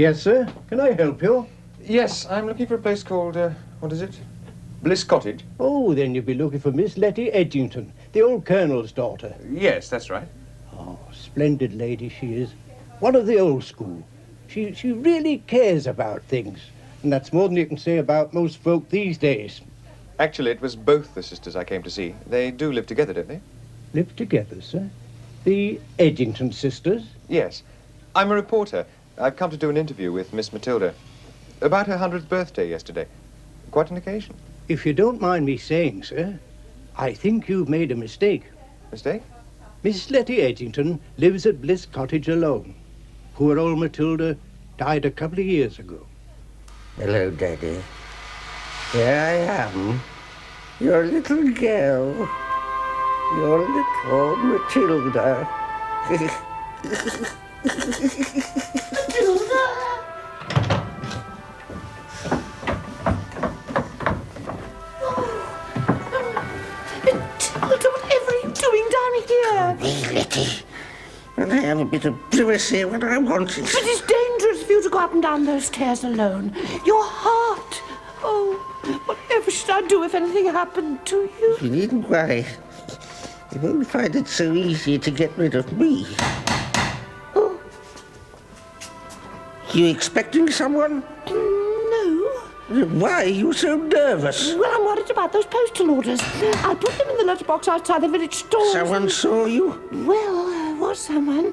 Yes, sir. Can I help you? Yes, I'm looking for a place called, what is it? Bliss Cottage. Oh, then you'd be looking for Miss Letty Edgington, the old Colonel's daughter. Yes, that's right. Oh, splendid lady she is. One of the old school. She really cares about things. And that's more than you can say about most folk these days. Actually, it was both the sisters I came to see. They do live together, don't they? Live together, sir? The Edgington sisters? Yes. I'm a reporter. I've come to do an interview with Miss Matilda. About her 100th birthday yesterday. Quite an occasion. If you don't mind me saying, sir, I think you've made a mistake. Mistake? Miss Letty Edgington lives at Bliss Cottage alone. Poor old Matilda died a couple of years ago. Hello, Daddy. Here I am. Your little girl. Your little Matilda. Matilda, whatever are you doing down here? Me, Letty. And I have a bit of privacy when I want it. But it's dangerous for you to go up and down those stairs alone. Your heart. Oh, whatever should I do if anything happened to you? You needn't worry. You won't find it so easy to get rid of me. Oh. You expecting someone? No. Why are you so nervous? Well, I'm worried about those postal orders. I put them in the letterbox outside the village store. Someone saw you? Well, was someone.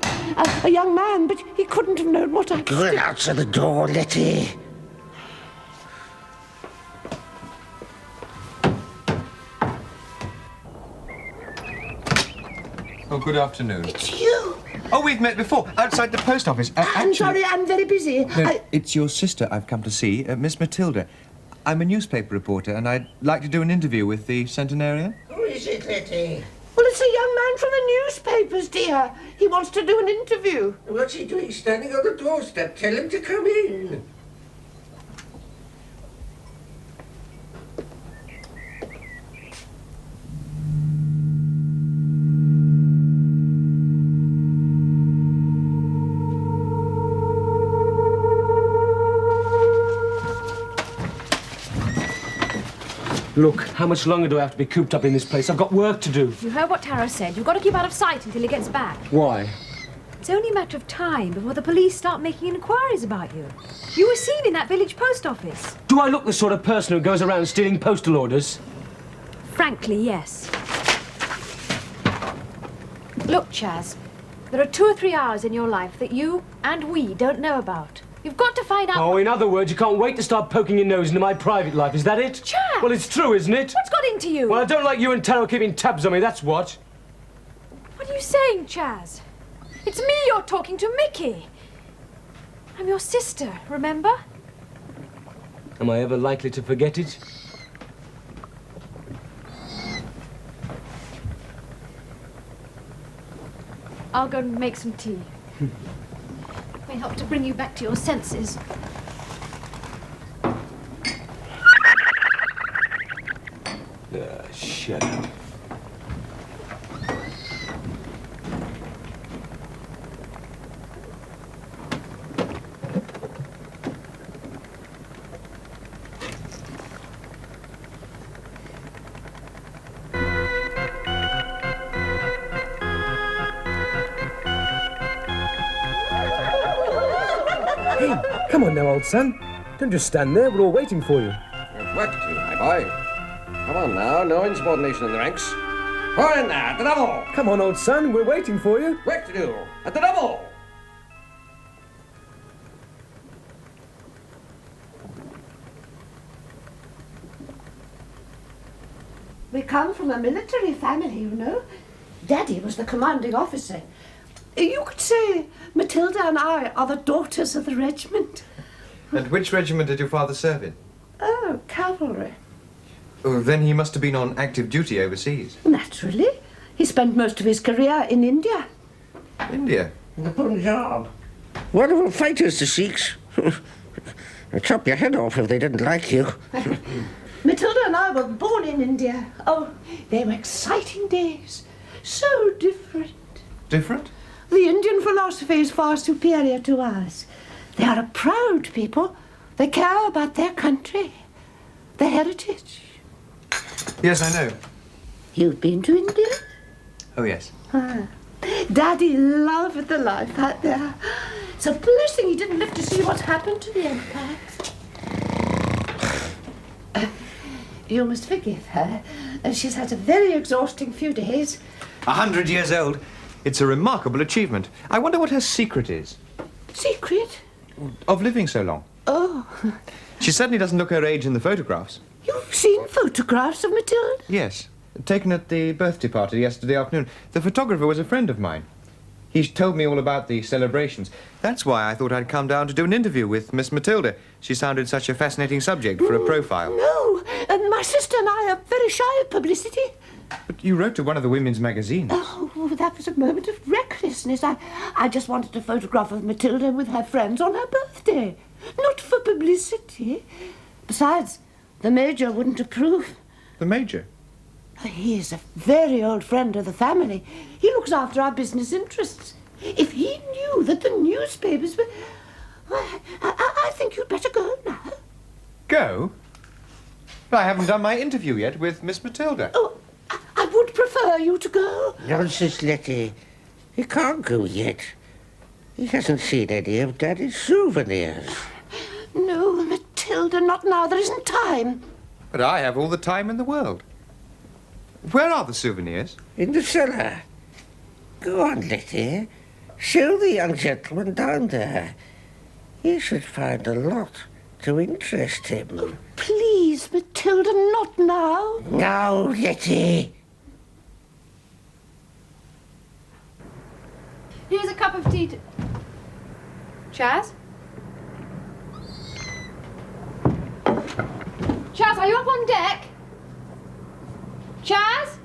A young man, but he couldn't have known what I... Go out to the door, Letty. Oh, good afternoon. It's you. Oh, we've met before, outside the post office. I'm sorry, I'm very busy. No, it's your sister I've come to see, Miss Matilda. I'm a newspaper reporter, and I'd like to do an interview with the centenarian. Who is it, Letty? Well, it's a young man from the newspapers, dear. He wants to do an interview. What's he doing standing on the doorstep? Tell him to come in. Look, how much longer do I have to be cooped up in this place? I've got work to do. You heard what Taro said. You've got to keep out of sight until he gets back. Why? It's only a matter of time before the police start making inquiries about you. You were seen in that village post office. Do I look the sort of person who goes around stealing postal orders? Frankly, yes. Look, Chaz, there are 2 or 3 hours in your life that you and we don't know about. You've got to find out... Oh, in other words, you can't wait to start poking your nose into my private life, is that it? Chaz! Well, it's true, isn't it? What's got into you? Well, I don't like you and Taro keeping tabs on me, that's what. What are you saying, Chaz? It's me you're talking to, Mikki. I'm your sister, remember? Am I ever likely to forget it? I'll go and make some tea. May help to bring you back to your senses. Shut up. Hey, come on now, old son. Don't just stand there. We're all waiting for you. Work to do, my boy. Come on now, no insubordination in the ranks. Forward in there, at the double. Come on, old son. We're waiting for you. Work to do, at the double. We come from a military family, you know. Daddy was the commanding officer. You could say Matilda and I are the daughters of the regiment. And which regiment did your father serve in? Oh, cavalry. Oh, then he must have been on active duty overseas. Naturally. He spent most of his career in India. India? The Punjab. Wonderful fighters, the Sikhs. They'd chop your head off if they didn't like you. Matilda and I were born in India. Oh, they were exciting days. So different. Different? The Indian philosophy is far superior to ours. They are a proud people. They care about their country, their heritage. Yes, I know. You've been to India? Oh, yes. Daddy loved the life out there. It's a blessing he didn't live to see what happened to the empire. You must forgive her. She's had a very exhausting few days. 100 years old. It's a remarkable achievement. I wonder what her secret is. Secret? Of living so long. Oh. She certainly doesn't look her age in the photographs. You've seen photographs of Matilda? Yes. Taken at the birthday party yesterday afternoon. The photographer was a friend of mine. He told me all about the celebrations. That's why I thought I'd come down to do an interview with Miss Matilda. She sounded such a fascinating subject for a profile. No, my sister and I are very shy of publicity. But you wrote to one of the women's magazines. Oh, that was a moment of recklessness. I just wanted a photograph of Matilda with her friends on her birthday. Not for publicity. Besides, the Major wouldn't approve. The Major? He is a very old friend of the family. He looks after our business interests. If he knew that the newspapers were... Well, I think you'd better go now. Go? I haven't done my interview yet with Miss Matilda. Oh, I would prefer you to go. Nonsense, Letty. He can't go yet. He hasn't seen any of Daddy's souvenirs. No, Matilda, not now. There isn't time. But I have all the time in the world. Where are the souvenirs? In the cellar. Go on, Letty. Show the young gentleman down there. He should find a lot to interest him. Please, Matilda, not now. Now, Letty. Here's a cup of tea to... Chaz? Chaz, are you up on deck? Chaz?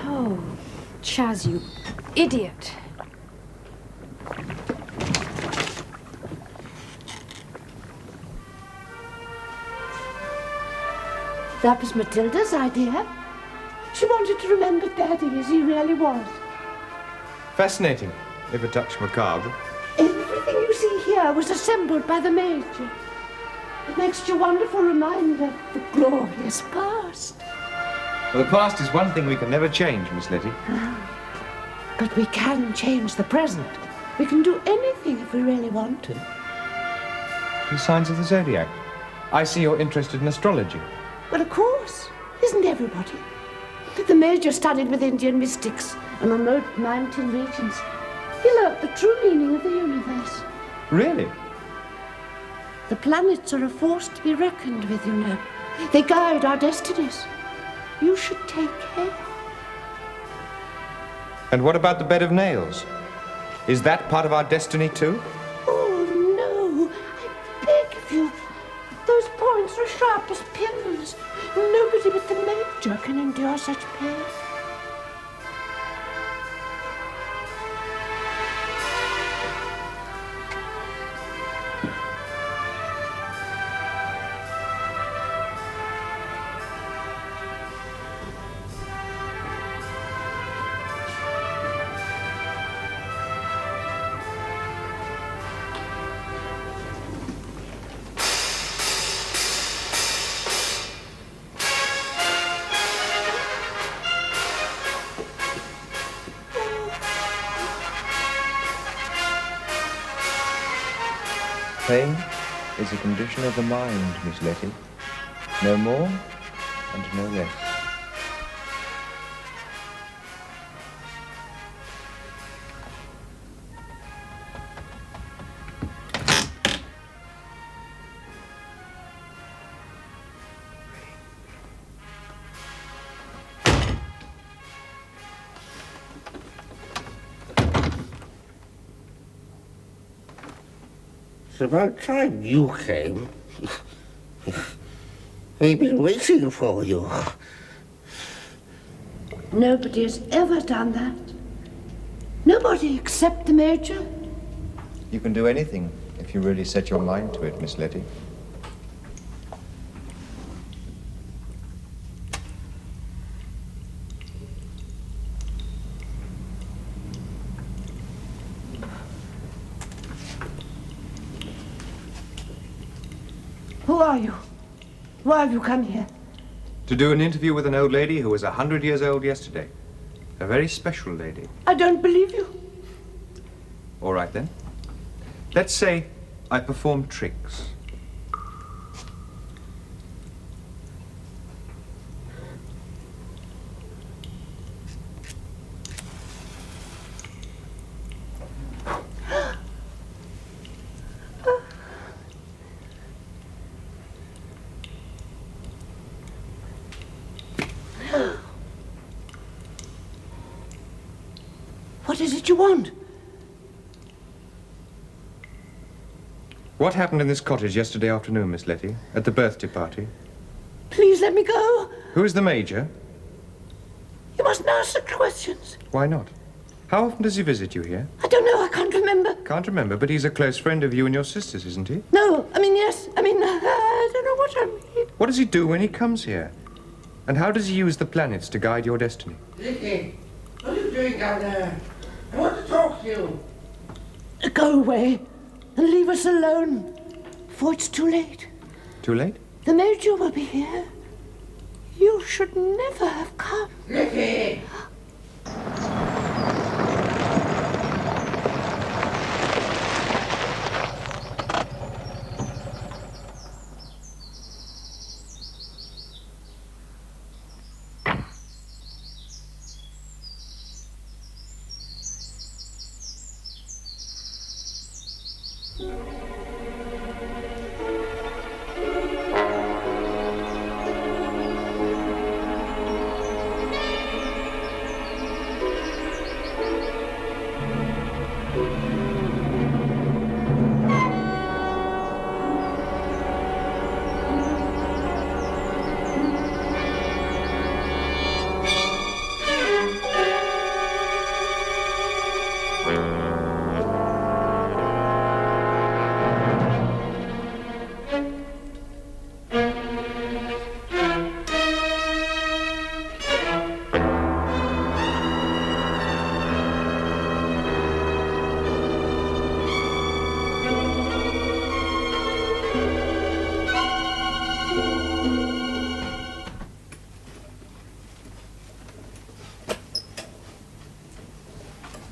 Oh, Chaz, you idiot. That was Matilda's idea. She wanted to remember Daddy as he really was. Fascinating, if a touch macabre. Everything you see here was assembled by the Major. It makes you a wonderful reminder of the glorious past. Well, the past is one thing we can never change, Miss Letty. But we can change the present. We can do anything if we really want to. The signs of the zodiac. I see you're interested in astrology. Well, of course. Isn't everybody? The Major studied with Indian mystics and remote mountain regions. He learnt the true meaning of the universe. Really? The planets are a force to be reckoned with, you know. They guide our destinies. You should take care. And what about the bed of nails? Is that part of our destiny too? Oh, no. I beg of you. Those points are sharp as pins. Nobody but the Major can endure such pain. Pain is a condition of the mind, Miss Letty. No more and no less. It's about time you came. We've been waiting for you. Nobody has ever done that. Nobody except the Major. You can do anything if you really set your mind to it, Miss Letty. Who are you? Why have you come here? To do an interview with an old lady who was 100 years old yesterday. A very special lady. I don't believe you. All right, then. Let's say I perform tricks. What is it you want? What happened in this cottage yesterday afternoon, Miss Letty, at the birthday party? Please let me go. Who is the Major? You mustn't ask such questions. Why not? How often does he visit you here? I don't know. I can't remember. Can't remember, but he's a close friend of you and your sister's, isn't he? No, I mean, yes. I mean, I don't know what I mean. What does he do when he comes here? And how does he use the planets to guide your destiny? Mikki, what are you doing down there? I want to talk to you. Go away and leave us alone, for it's too late. Too late? The Major will be here. You should never have come. Mikki!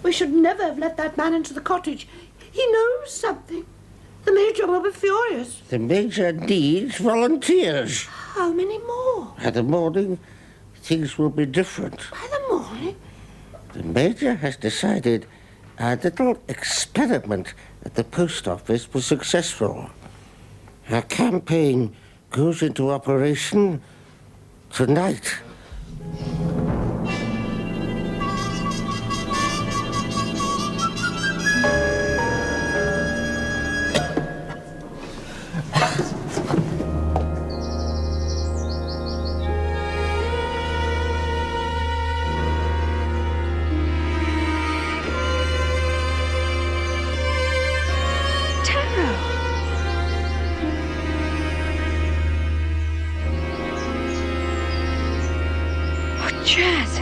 We should never have let that man into the cottage. He knows something. The Major will be furious. The Major needs volunteers. How many more? By the morning, things will be different. By the morning? The Major has decided our little experiment at the post office was successful. Our campaign goes into operation tonight. Chaz,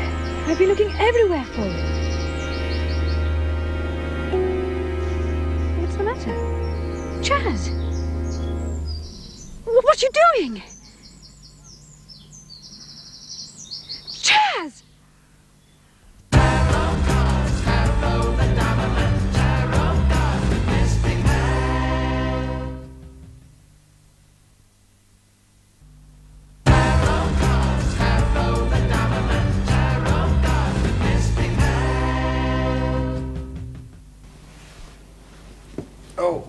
I've been looking everywhere for you. What's the matter? Chaz! What are you doing? Chaz! Oh.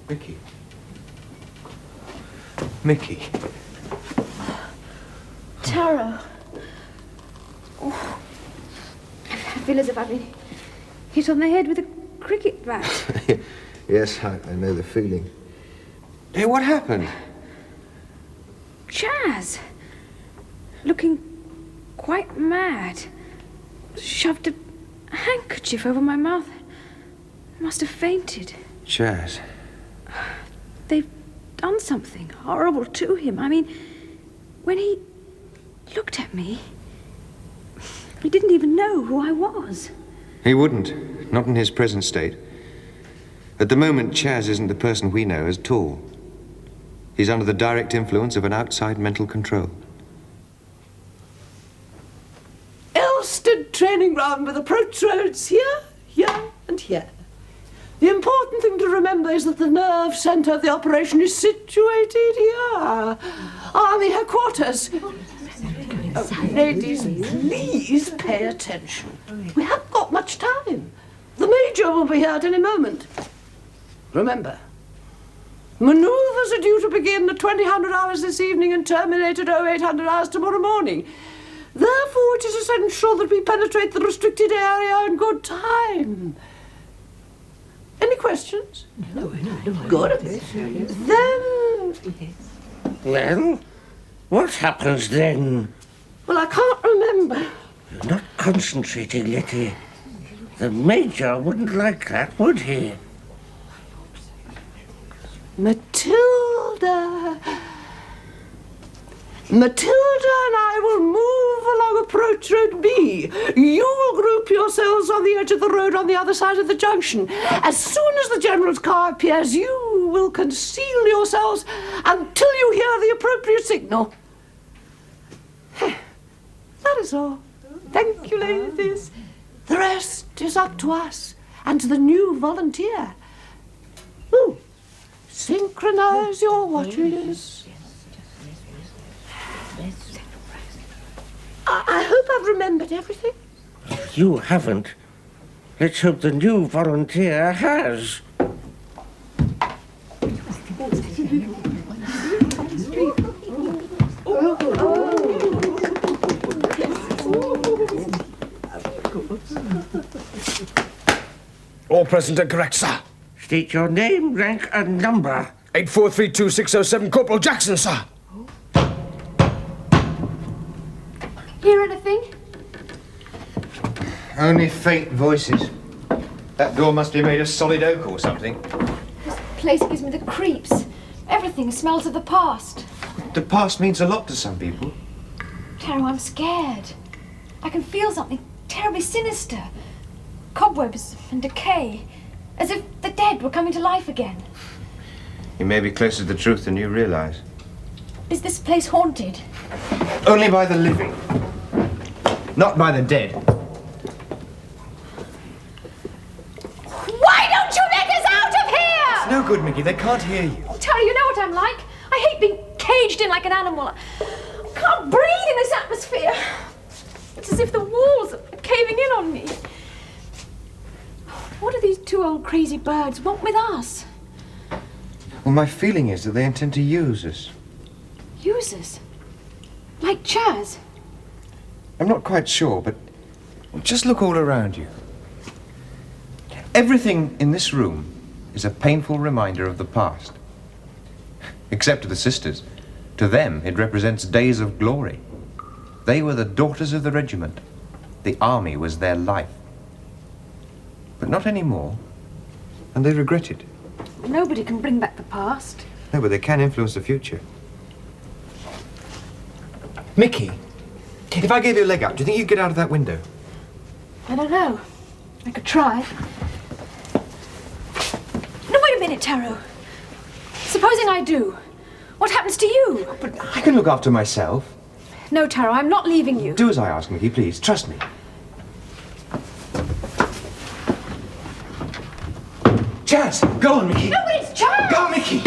Mikki. Mikki. Taro. Oh. I feel as if I've been hit on the head with a cricket bat. Yes, I know the feeling. Hey, what happened? Chaz, looking quite mad, shoved a handkerchief over my mouth. Must have fainted. Chaz. They've done something horrible to him. I mean, when he looked at me, he didn't even know who I was. He wouldn't. Not in his present state. At the moment, Chaz isn't the person we know as tall. He's under the direct influence of an outside mental control. Elsted training ground with approach roads here, here, and here. The important thing to remember is that the nerve centre of the operation is situated here. Army headquarters. Oh, ladies, please pay attention. We haven't got much time. The Major will be here at any moment. Remember, manoeuvres are due to begin at 2000 hours this evening and terminate at 0800 hours tomorrow morning. Therefore, it is essential that we penetrate the restricted area in good time. Any questions? No. Good. Then... Well, what happens then? Well, I can't remember. You're not concentrating, Letty. The Major wouldn't like that, would he? Matilda and I will move along approach road B. You will group yourselves on the edge of the road on the other side of the junction. As soon as the General's car appears, you will conceal yourselves until you hear the appropriate signal. That is all. Thank you, ladies. The rest is up to us and to the new volunteer. Ooh. Synchronize your watches. I hope I've remembered everything. You haven't. Let's hope the new volunteer has. All present and correct, sir. State your name, rank, and number. 8432607, Corporal Jackson, sir. Hear anything? Only faint voices. That door must be made of solid oak or something. This place gives me the creeps. Everything smells of the past. The past means a lot to some people. Taro, I'm scared. I can feel something terribly sinister. Cobwebs and decay. As if the dead were coming to life again. You may be closer to the truth than you realize. Is this place haunted? Only by the living. Not by the dead. Why don't you let us out of here? It's no good, Mickey. They can't hear you. Taro, you know what I'm like. I hate being caged in like an animal. I can't breathe in this atmosphere. It's as if the walls are caving in on me. What do these two old crazy birds want with us? Well, my feeling is that they intend to use us. Use us? Like Chaz? I'm not quite sure, but just look all around you. Everything in this room is a painful reminder of the past. Except to the sisters. To them, it represents days of glory. They were the daughters of the regiment. The army was their life. But not anymore. And they regret it. Nobody can bring back the past. No, but they can influence the future. Mickey, if I gave you a leg up, do you think you'd get out of that window? I don't know. I could try. No, wait a minute, Taro. Supposing I do. What happens to you? But I can look after myself. No, Taro, I'm not leaving you. Do as I ask, Mickey, please. Trust me. Chaz, go on, Mickey. No, but it's Chaz! Go, Mickey!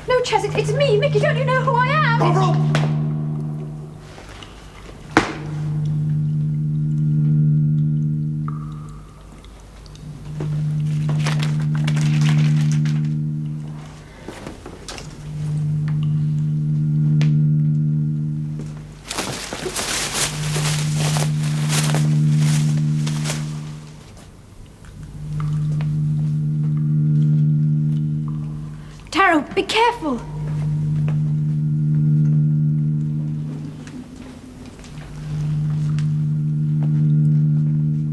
No, Chaz, it's me, Mickey. Don't you know who I am? Corporal! Be careful.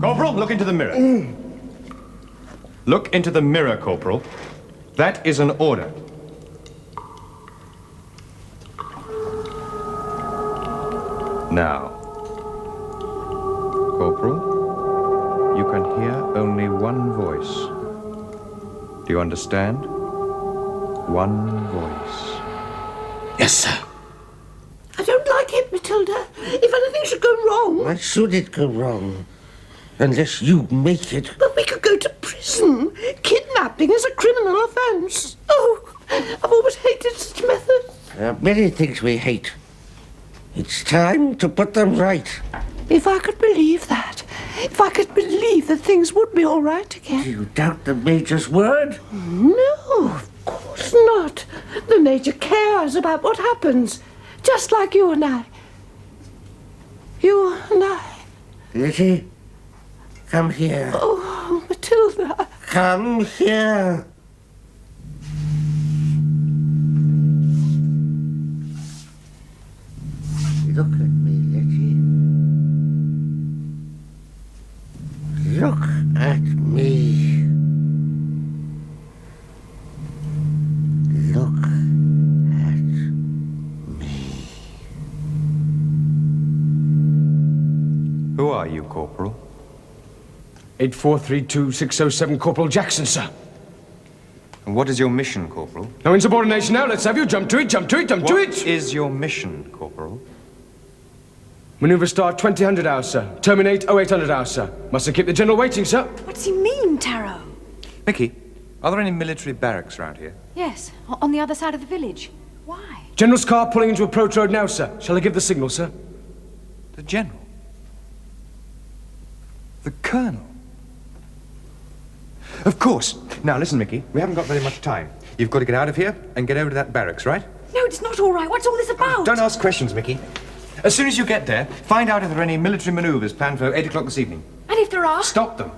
Corporal, look into the mirror. Look into the mirror, Corporal. That is an order. Now, Corporal, you can hear only one voice. Do you understand? One voice. Yes, sir. I don't like it, Matilda. If anything should go wrong... Why should it go wrong? Unless you make it. But we could go to prison. Kidnapping is a criminal offence. Oh, I've always hated such methods. There are many things we hate. It's time to put them right. If I could believe that. If I could believe that things would be all right Do again. you doubt the Major's word? No, of course not. The Major cares about what happens. Just like you and I. You and I. Letty, come here. Oh, Matilda. Come here. Look at me, Letty. Look at me. Look at me. Who are you, Corporal? 8432607 Corporal Jackson, sir. And what is your mission, Corporal? No insubordination now. Let's have you. Jump to it, jump to it, jump to What it. is your mission, Corporal? Maneuver start 2000 hours, sir. Terminate 0800 hours, sir. Mustn't keep the general waiting, sir. What does he mean, Taro? Mickey, are there any military barracks around here? Yes, on the other side of the village. Why? General's car pulling into approach road now, sir. Shall I give the signal, sir? The General? The Colonel? Of course. Now, listen, Mickey, we haven't got very much time. You've got to get out of here and get over to that barracks, right? No, it's not all right. What's all this about? Don't ask questions, Mickey. As soon as you get there, find out if there are any military maneuvers planned for 8 o'clock this evening. And if there are? Stop them.